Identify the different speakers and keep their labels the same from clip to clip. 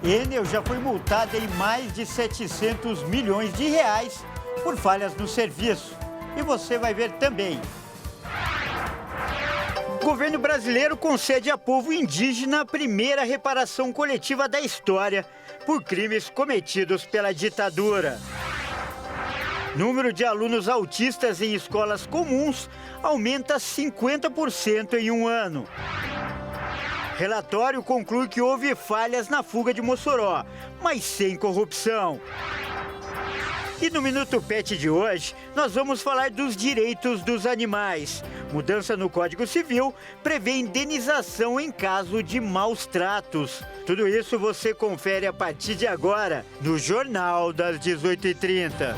Speaker 1: Enel já foi multada em mais de 700 milhões de reais por falhas no serviço. E você vai ver também. O governo brasileiro concede a povo indígena a primeira reparação coletiva da história por crimes cometidos pela ditadura. Número de alunos autistas em escolas comuns aumenta 50% em um ano. Relatório conclui que houve falhas na fuga de Mossoró, mas sem corrupção. E no Minuto Pet de hoje, nós vamos falar dos direitos dos animais. Mudança no Código Civil prevê indenização em caso de maus tratos. Tudo isso você confere a partir de agora, no Jornal das 18h30.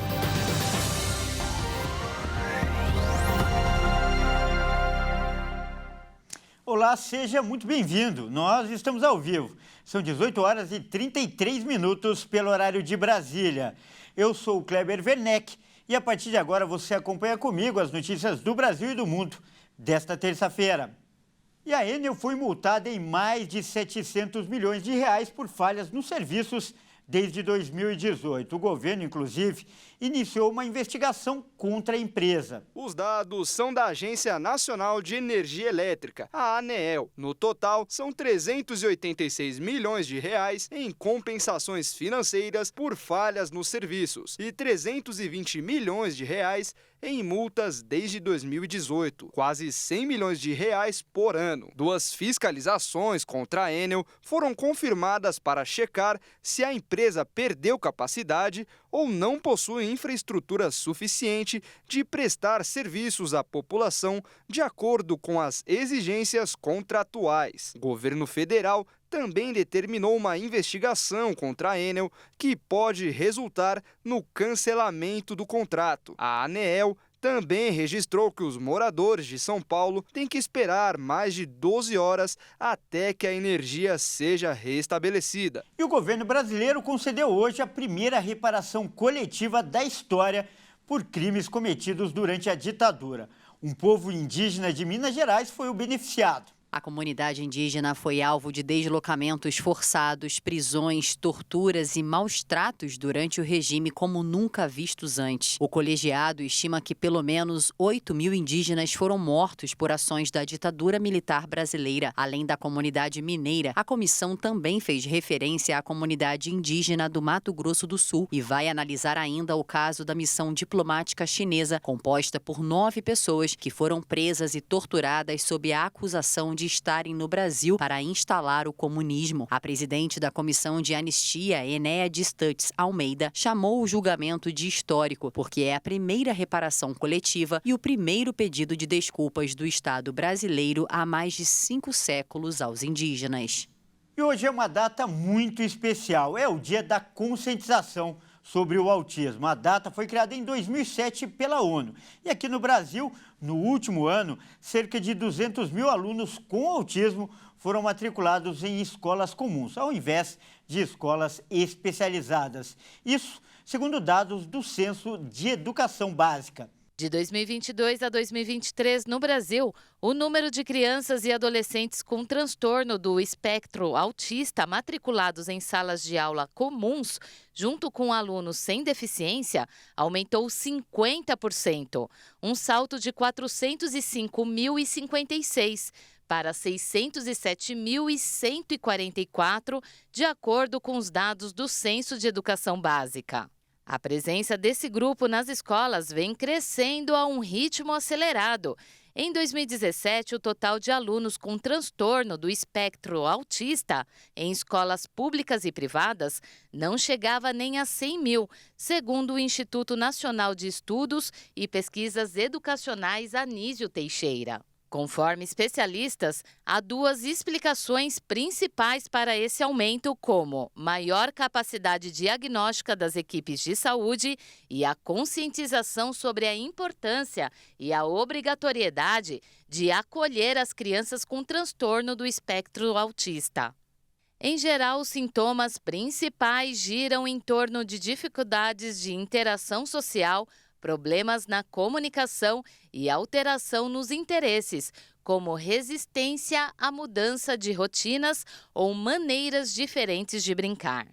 Speaker 1: Olá, seja muito bem-vindo. Nós estamos ao vivo. São 18 horas e 33 minutos pelo horário de Brasília. Eu sou o Kleber Werneck e a partir de agora você acompanha comigo as notícias do Brasil e do mundo desta terça-feira. E a Enel foi multada em mais de 700 milhões de reais por falhas nos serviços desde 2018. O governo, inclusive, iniciou uma investigação contra a empresa.
Speaker 2: Os dados são da Agência Nacional de Energia Elétrica, a ANEEL. No total, são 386 milhões de reais em compensações financeiras por falhas nos serviços e 320 milhões de reais em multas desde 2018, quase 100 milhões de reais por ano. 2 fiscalizações contra a Enel foram confirmadas para checar se a empresa perdeu capacidade ou não possui infraestrutura suficiente de prestar serviços à população de acordo com as exigências contratuais. O governo federal também determinou uma investigação contra a Enel que pode resultar no cancelamento do contrato. A ANEEL também registrou que os moradores de São Paulo têm que esperar mais de 12 horas até que a energia seja restabelecida.
Speaker 1: E o governo brasileiro concedeu hoje a primeira reparação coletiva da história por crimes cometidos durante a ditadura. Um povo indígena de Minas Gerais foi o beneficiado.
Speaker 3: A comunidade indígena foi alvo de deslocamentos forçados, prisões, torturas e maus tratos durante o regime como nunca vistos antes. O colegiado estima que pelo menos 8 mil indígenas foram mortos por ações da ditadura militar brasileira. Além da comunidade mineira, a comissão também fez referência à comunidade indígena do Mato Grosso do Sul e vai analisar ainda o caso da missão diplomática chinesa, composta por 9 pessoas que foram presas e torturadas sob a acusação de estarem no Brasil para instalar o comunismo. A presidente da Comissão de Anistia, Enéade Stutz Almeida, chamou o julgamento de histórico, porque é a primeira reparação coletiva e o primeiro pedido de desculpas do Estado brasileiro há mais de 5 séculos aos indígenas.
Speaker 1: E hoje é uma data muito especial, é o Dia da Conscientização sobre o Autismo. A data foi criada em 2007 pela ONU. E aqui no Brasil, no último ano, cerca de 200 mil alunos com autismo foram matriculados em escolas comuns, ao invés de escolas especializadas. Isso segundo dados do Censo de Educação Básica.
Speaker 4: De 2022 a 2023, no Brasil, o número de crianças e adolescentes com transtorno do espectro autista matriculados em salas de aula comuns, junto com alunos sem deficiência, aumentou 50%, um salto de 405.056 para 607.144, de acordo com os dados do Censo de Educação Básica. A presença desse grupo nas escolas vem crescendo a um ritmo acelerado. Em 2017, o total de alunos com transtorno do espectro autista em escolas públicas e privadas não chegava nem a 100 mil, segundo o Instituto Nacional de Estudos e Pesquisas Educacionais Anísio Teixeira. Conforme especialistas, há 2 explicações principais para esse aumento, como maior capacidade diagnóstica das equipes de saúde e a conscientização sobre a importância e a obrigatoriedade de acolher as crianças com transtorno do espectro autista. Em geral, os sintomas principais giram em torno de dificuldades de interação social, problemas na comunicação e alteração nos interesses, como resistência à mudança de rotinas ou maneiras diferentes de brincar.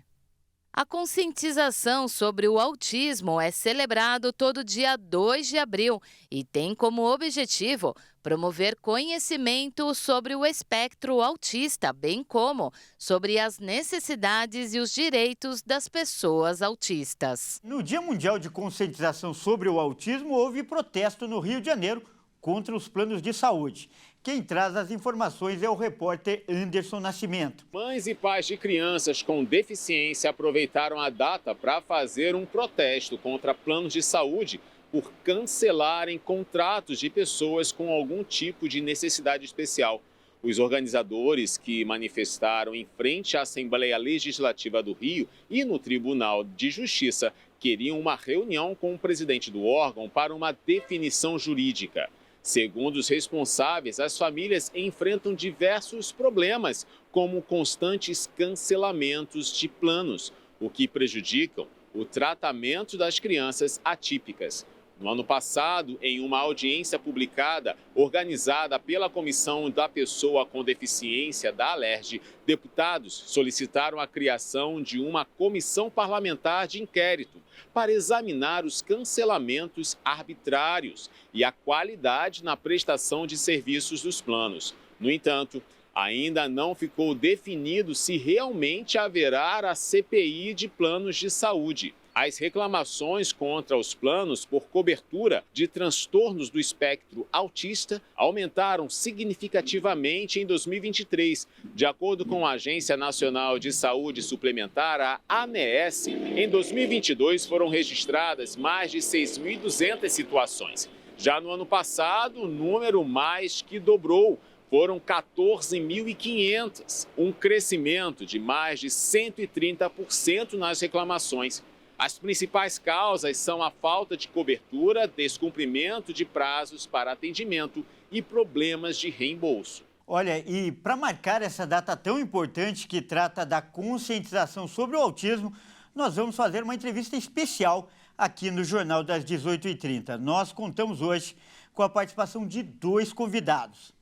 Speaker 4: A conscientização sobre o autismo é celebrado todo dia 2 de abril e tem como objetivo promover conhecimento sobre o espectro autista, bem como sobre as necessidades e os direitos das pessoas autistas.
Speaker 1: No Dia Mundial de Conscientização sobre o Autismo, houve protesto no Rio de Janeiro contra os planos de saúde. Quem traz as informações é o repórter Anderson Nascimento.
Speaker 5: Mães e pais de crianças com deficiência aproveitaram a data para fazer um protesto contra planos de saúde por cancelarem contratos de pessoas com algum tipo de necessidade especial. Os organizadores, que manifestaram em frente à Assembleia Legislativa do Rio e no Tribunal de Justiça, queriam uma reunião com o presidente do órgão para uma definição jurídica. Segundo os responsáveis, as famílias enfrentam diversos problemas, como constantes cancelamentos de planos, o que prejudicam o tratamento das crianças atípicas. No ano passado, em uma audiência publicada, organizada pela Comissão da Pessoa com Deficiência da Alerj, deputados solicitaram a criação de uma comissão parlamentar de inquérito para examinar os cancelamentos arbitrários e a qualidade na prestação de serviços dos planos. No entanto, ainda não ficou definido se realmente haverá a CPI de planos de saúde. As reclamações contra os planos por cobertura de transtornos do espectro autista aumentaram significativamente em 2023. De acordo com a Agência Nacional de Saúde Suplementar, a ANS, em 2022 foram registradas mais de 6.200 situações. Já no ano passado, o número mais que dobrou. Foram 14.500, um crescimento de mais de 130% nas reclamações. As principais causas são a falta de cobertura, descumprimento de prazos para atendimento e problemas de reembolso.
Speaker 1: Olha, e para marcar essa data tão importante que trata da conscientização sobre o autismo, nós vamos fazer uma entrevista especial aqui no Jornal das 18h30. Nós contamos hoje com a participação de 2 convidados.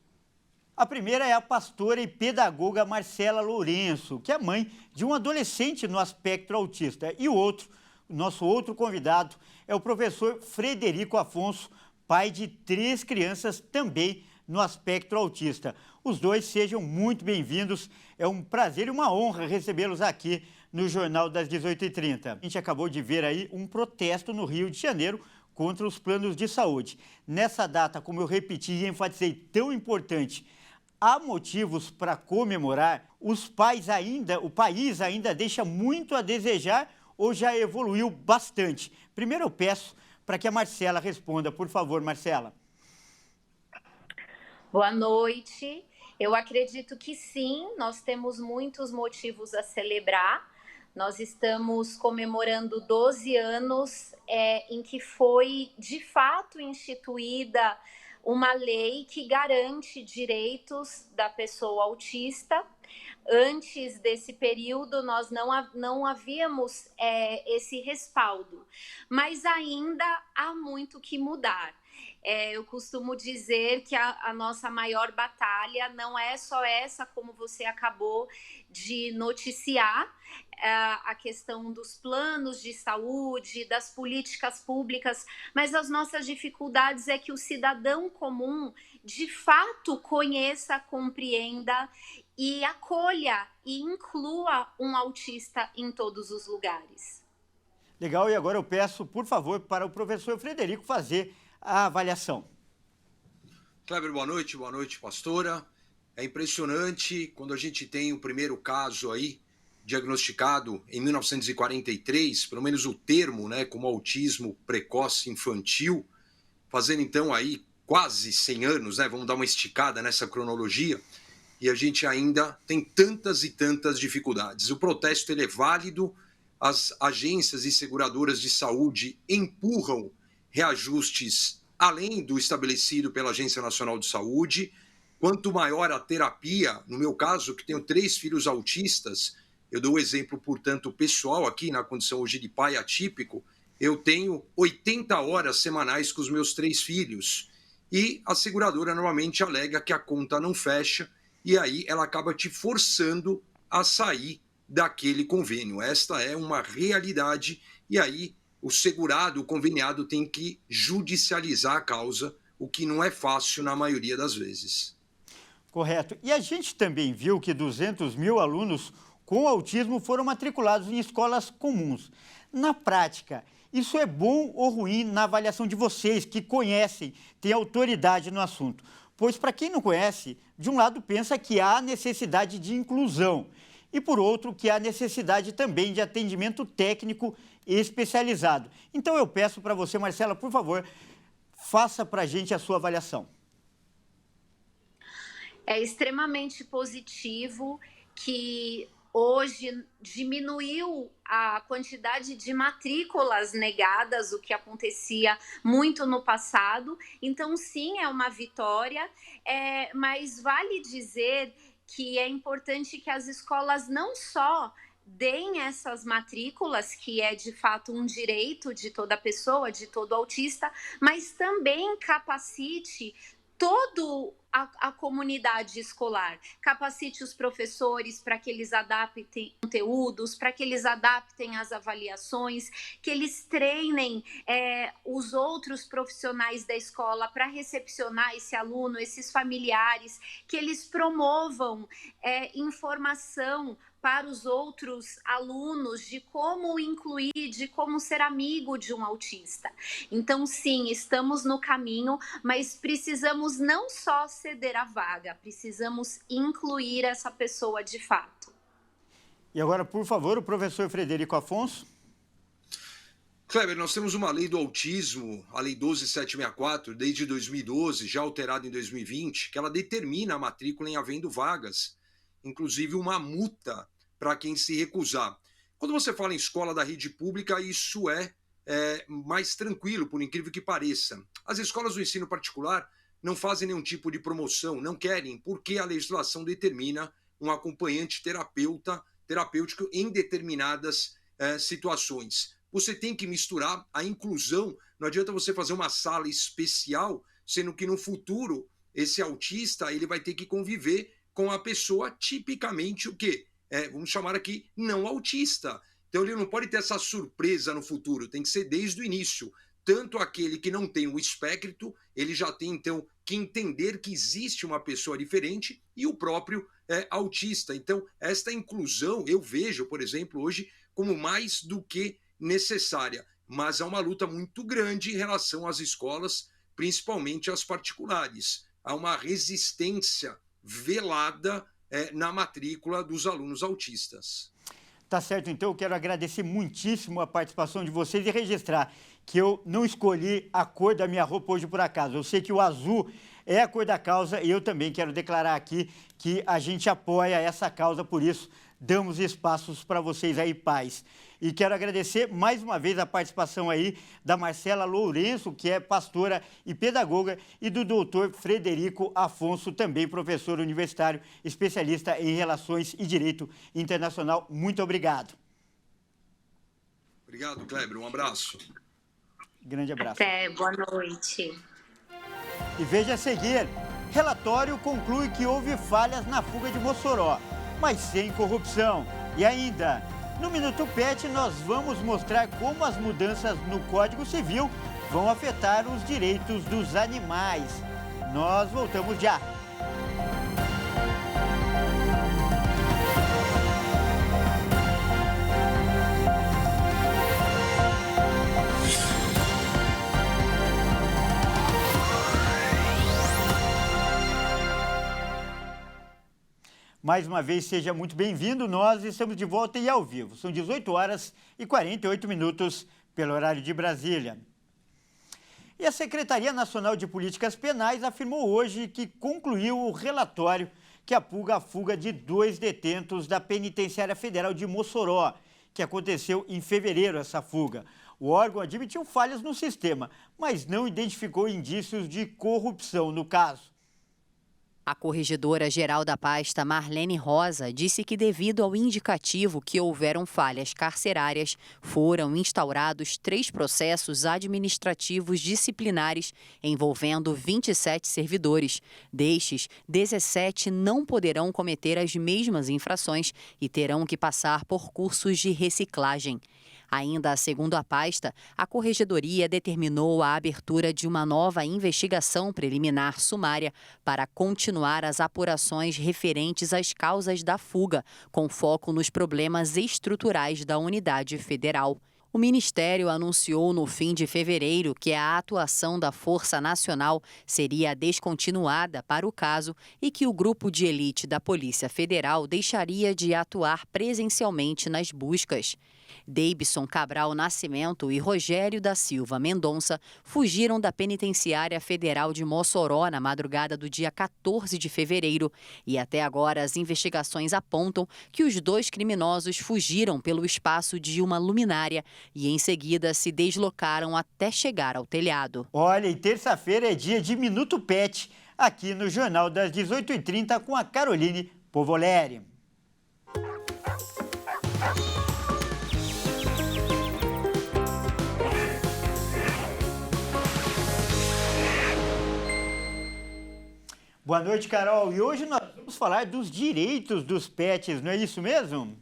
Speaker 1: A primeira é a pastora e pedagoga Marcela Lourenço, que é mãe de um adolescente no espectro autista. E o nosso outro convidado é o professor Frederico Afonso, pai de 3 crianças também no espectro autista. Os dois sejam muito bem-vindos. É um prazer e uma honra recebê-los aqui no Jornal das 18h30. A gente acabou de ver aí um protesto no Rio de Janeiro contra os planos de saúde. Nessa data, como eu repeti e enfatizei, tão importante, há motivos para comemorar. O país ainda deixa muito a desejar ou já evoluiu bastante? Primeiro eu peço para que a Marcela responda. Por favor, Marcela.
Speaker 6: Boa noite. Eu acredito que sim, nós temos muitos motivos a celebrar. Nós estamos comemorando 12 anos em que foi, de fato, instituída uma lei que garante direitos da pessoa autista. Antes desse período, nós não havíamos esse respaldo, mas ainda há muito que mudar. Eu costumo dizer que a nossa maior batalha não é só essa, como você acabou de noticiar, a questão dos planos de saúde, das políticas públicas, mas as nossas dificuldades é que o cidadão comum, de fato, conheça, compreenda e acolha e inclua um autista em todos os lugares.
Speaker 1: Legal, e agora eu peço, por favor, para o professor Frederico fazer a avaliação.
Speaker 7: Kleber, boa noite, pastora. É impressionante quando a gente tem o primeiro caso aí, diagnosticado em 1943, pelo menos o termo, né, como autismo precoce infantil, fazendo então aí quase 100 anos, né, vamos dar uma esticada nessa cronologia, e a gente ainda tem tantas e tantas dificuldades. O protesto ele é válido, as agências e seguradoras de saúde empurram reajustes além do estabelecido pela Agência Nacional de Saúde. Quanto maior a terapia, no meu caso, que tenho 3 filhos autistas, eu dou o exemplo, portanto, pessoal aqui, na condição hoje de pai atípico, eu tenho 80 horas semanais com os meus 3 filhos. e a seguradora normalmente alega que a conta não fecha e aí ela acaba te forçando a sair daquele convênio. Esta é uma realidade e aí o segurado, o conveniado, tem que judicializar a causa, o que não é fácil na maioria das vezes.
Speaker 1: Correto. E a gente também viu que 200 mil alunos com autismo foram matriculados em escolas comuns. Na prática, isso é bom ou ruim na avaliação de vocês que conhecem, têm autoridade no assunto? Pois, para quem não conhece, de um lado pensa que há necessidade de inclusão e, por outro, que há necessidade também de atendimento técnico especializado. Então, eu peço para você, Marcela, por favor, faça para a gente a sua avaliação.
Speaker 6: É extremamente positivo que hoje diminuiu a quantidade de matrículas negadas, o que acontecia muito no passado. Então, sim, é uma vitória, mas vale dizer que é importante que as escolas não só deem essas matrículas, que é de fato um direito de toda pessoa, de todo autista, mas também capacite toda a comunidade escolar, capacite os professores para que eles adaptem conteúdos, para que eles adaptem as avaliações, que eles treinem os outros profissionais da escola para recepcionar esse aluno, esses familiares, que eles promovam informação para os outros alunos de como incluir, de como ser amigo de um autista. Então, sim, estamos no caminho, mas precisamos não só ceder a vaga, precisamos incluir essa pessoa de fato.
Speaker 1: E agora, por favor, o professor Frederico Afonso.
Speaker 7: Kleber, nós temos uma lei do autismo, a Lei 12.764, desde 2012, já alterada em 2020, que ela determina a matrícula em havendo vagas, inclusive uma multa para quem se recusar. Quando você fala em escola da rede pública, isso é mais tranquilo, por incrível que pareça. As escolas do ensino particular não fazem nenhum tipo de promoção, não querem, porque a legislação determina um acompanhante terapêutico em determinadas situações. Você tem que misturar a inclusão, não adianta você fazer uma sala especial, sendo que no futuro esse autista ele vai ter que conviver com a pessoa tipicamente o quê? Vamos chamar aqui não autista. Então ele não pode ter essa surpresa no futuro, tem que ser desde o início. Tanto aquele que não tem o espectro, ele já tem então que entender que existe uma pessoa diferente e o próprio autista. Então esta inclusão eu vejo, por exemplo, hoje como mais do que necessária. Mas há uma luta muito grande em relação às escolas, principalmente as particulares. Há uma resistência velada na matrícula dos alunos autistas.
Speaker 1: Tá certo, então eu quero agradecer muitíssimo a participação de vocês e registrar que eu não escolhi a cor da minha roupa hoje por acaso. Eu sei que o azul é a cor da causa e eu também quero declarar aqui que a gente apoia essa causa, por isso damos espaços para vocês aí, pais. E quero agradecer mais uma vez a participação aí da Marcela Lourenço, que é pastora e pedagoga, e do doutor Frederico Afonso, também professor universitário, especialista em Relações e Direito Internacional. Muito obrigado.
Speaker 7: Obrigado, Kleber. Um abraço.
Speaker 6: Grande abraço. Até, boa noite.
Speaker 1: E veja a seguir, relatório conclui que houve falhas na fuga de Mossoró, mas sem corrupção. E ainda, no Minuto Pet, nós vamos mostrar como as mudanças no Código Civil vão afetar os direitos dos animais. Nós voltamos já. Mais uma vez, seja muito bem-vindo. Nós estamos de volta e ao vivo. São 18 horas e 48 minutos pelo horário de Brasília. E a Secretaria Nacional de Políticas Penais afirmou hoje que concluiu o relatório que apura a fuga de 2 detentos da Penitenciária Federal de Mossoró, que aconteceu em fevereiro, essa fuga. O órgão admitiu falhas no sistema, mas não identificou indícios de corrupção no caso.
Speaker 3: A corregedora-geral da pasta, Marlene Rosa, disse que devido ao indicativo que houveram falhas carcerárias, foram instaurados 3 processos administrativos disciplinares envolvendo 27 servidores. Destes, 17 não poderão cometer as mesmas infrações e terão que passar por cursos de reciclagem. Ainda segundo a pasta, a Corregedoria determinou a abertura de uma nova investigação preliminar sumária para continuar as apurações referentes às causas da fuga, com foco nos problemas estruturais da unidade federal. O Ministério anunciou no fim de fevereiro que a atuação da Força Nacional seria descontinuada para o caso e que o grupo de elite da Polícia Federal deixaria de atuar presencialmente nas buscas. Deibson Cabral Nascimento e Rogério da Silva Mendonça fugiram da Penitenciária Federal de Mossoró na madrugada do dia 14 de fevereiro e até agora as investigações apontam que os 2 criminosos fugiram pelo espaço de uma luminária e em seguida se deslocaram até chegar ao telhado.
Speaker 1: Olha, e terça-feira é dia de Minuto Pet, aqui no Jornal das 18h30 com a Caroline Povoleri. Boa noite, Carol. E hoje nós vamos falar dos direitos dos pets, não é isso mesmo?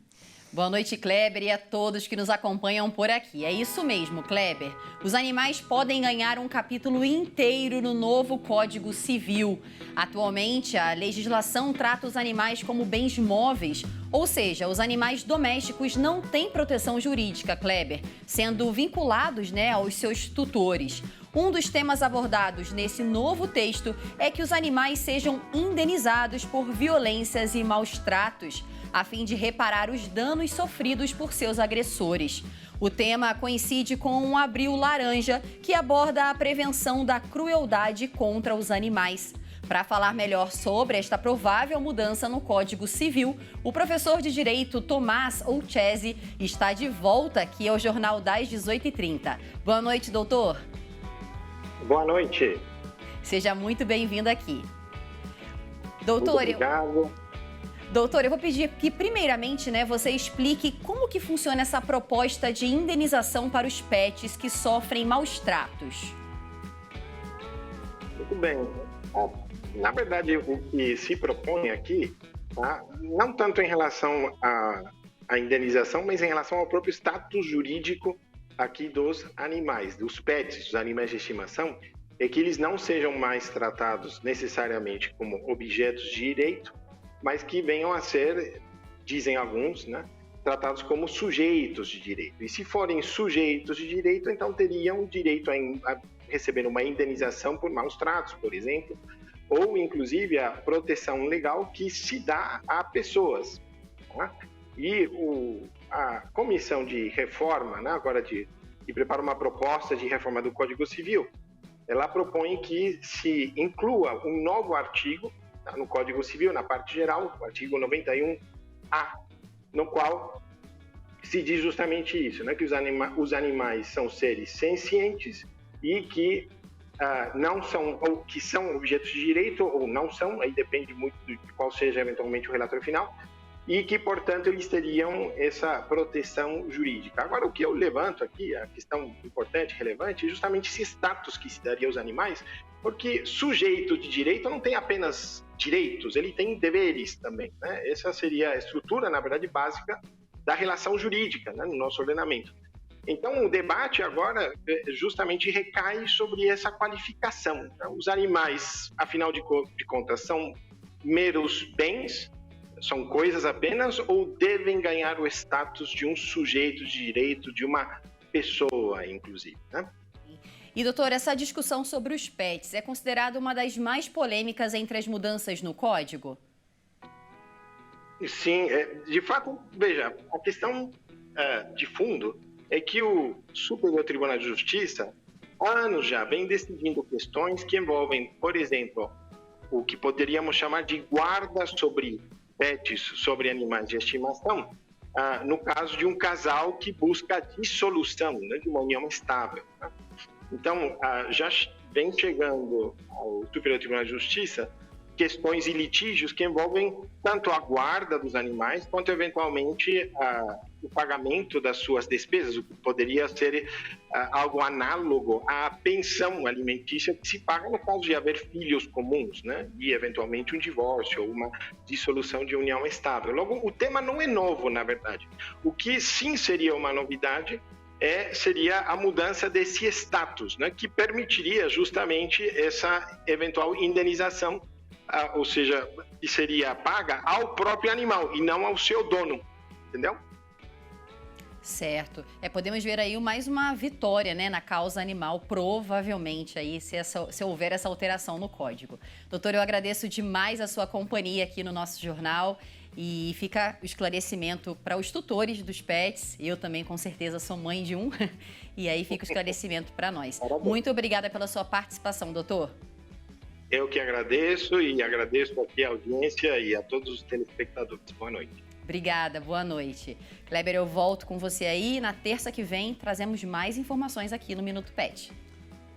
Speaker 3: Boa noite, Kleber, e a todos que nos acompanham por aqui. É isso mesmo, Kleber. Os animais podem ganhar um capítulo inteiro no novo Código Civil. Atualmente, a legislação trata os animais como bens móveis, ou seja, os animais domésticos não têm proteção jurídica, Kleber, sendo vinculados, aos seus tutores. Um dos temas abordados nesse novo texto é que os animais sejam indenizados por violências e maus tratos, a fim de reparar os danos sofridos por seus agressores. O tema coincide com um Abril Laranja, que aborda a prevenção da crueldade contra os animais. Para falar melhor sobre esta provável mudança no Código Civil, o professor de Direito Tomás Olchese está de volta aqui ao Jornal das 18h30. Boa noite, doutor.
Speaker 8: Boa noite.
Speaker 3: Seja muito bem-vindo aqui. Doutor,
Speaker 8: obrigado.
Speaker 3: Doutor, eu vou pedir que, primeiramente, você explique como que funciona essa proposta de indenização para os pets que sofrem maus tratos.
Speaker 8: Muito bem. Na verdade, o que se propõe aqui, não tanto em relação à indenização, mas em relação ao próprio status jurídico aqui dos animais, dos pets, dos animais de estimação, é que eles não sejam mais tratados necessariamente como objetos de direito, mas que venham a ser, dizem alguns, tratados como sujeitos de direito. E se forem sujeitos de direito, então teriam direito a receber uma indenização por maus tratos, por exemplo, ou inclusive a proteção legal que se dá a pessoas. E a comissão de reforma, agora que prepara uma proposta de reforma do Código Civil, ela propõe que se inclua um novo artigo no Código Civil, na parte geral, o artigo 91A, no qual se diz justamente isso, que os animais são seres sencientes e que não são, ou que são objetos de direito, ou não são, aí depende muito de qual seja eventualmente o relatório final, e que, portanto, eles teriam essa proteção jurídica. Agora, o que eu levanto aqui, a questão importante, relevante, é justamente esse status que se daria aos animais, porque sujeito de direito não tem apenas direitos, ele tem deveres também. Essa seria a estrutura, na verdade, básica da relação jurídica no nosso ordenamento. Então, o debate agora justamente recai sobre essa qualificação. Os animais, afinal de contas, são meros bens, são coisas apenas, ou devem ganhar o status de um sujeito de direito, de uma pessoa, inclusive,
Speaker 3: E, doutor, essa discussão sobre os pets é considerada uma das mais polêmicas entre as mudanças no Código?
Speaker 8: Sim, de fato, veja, a questão de fundo é que o Superior Tribunal de Justiça, há anos já, vem decidindo questões que envolvem, por exemplo, o que poderíamos chamar de guarda sobre pets, sobre animais de estimação, no caso de um casal que busca a dissolução de uma união estável. Então, já vem chegando ao Superior Tribunal de Justiça questões e litígios que envolvem tanto a guarda dos animais quanto, eventualmente, o pagamento das suas despesas, o que poderia ser algo análogo à pensão alimentícia que se paga no caso de haver filhos comuns, né? E, eventualmente, um divórcio ou uma dissolução de união estável. Logo, o tema não é novo, na verdade. O que sim seria uma novidade seria a mudança desse status, né? Que permitiria justamente essa eventual indenização, ou seja, que seria paga ao próprio animal e não ao seu dono, entendeu?
Speaker 3: Certo. Podemos ver aí mais uma vitória, né, na causa animal, provavelmente, aí, se houver essa alteração no código. Doutor, eu agradeço demais a sua companhia aqui no nosso jornal e fica o esclarecimento para os tutores dos pets. Eu também, com certeza, sou mãe de um. E aí fica o esclarecimento para nós. Muito obrigada pela sua participação, doutor.
Speaker 8: Eu que agradeço e agradeço aqui a audiência e a todos os telespectadores. Boa noite.
Speaker 3: Obrigada, boa noite. Kleber, eu volto com você aí. Na terça que vem, trazemos mais informações aqui no Minuto Pet.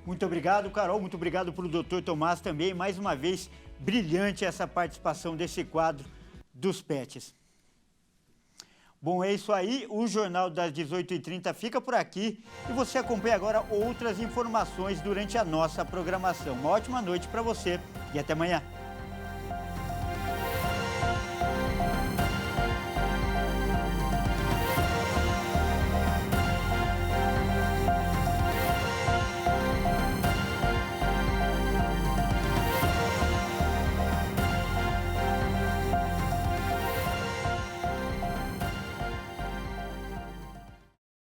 Speaker 1: Muito obrigado, Carol. Muito obrigado para o doutor Tomás também. Mais uma vez, brilhante essa participação desse quadro dos pets. Bom, é isso aí. O Jornal das 18h30 fica por aqui e você acompanha agora outras informações durante a nossa programação. Uma ótima noite para você e até amanhã.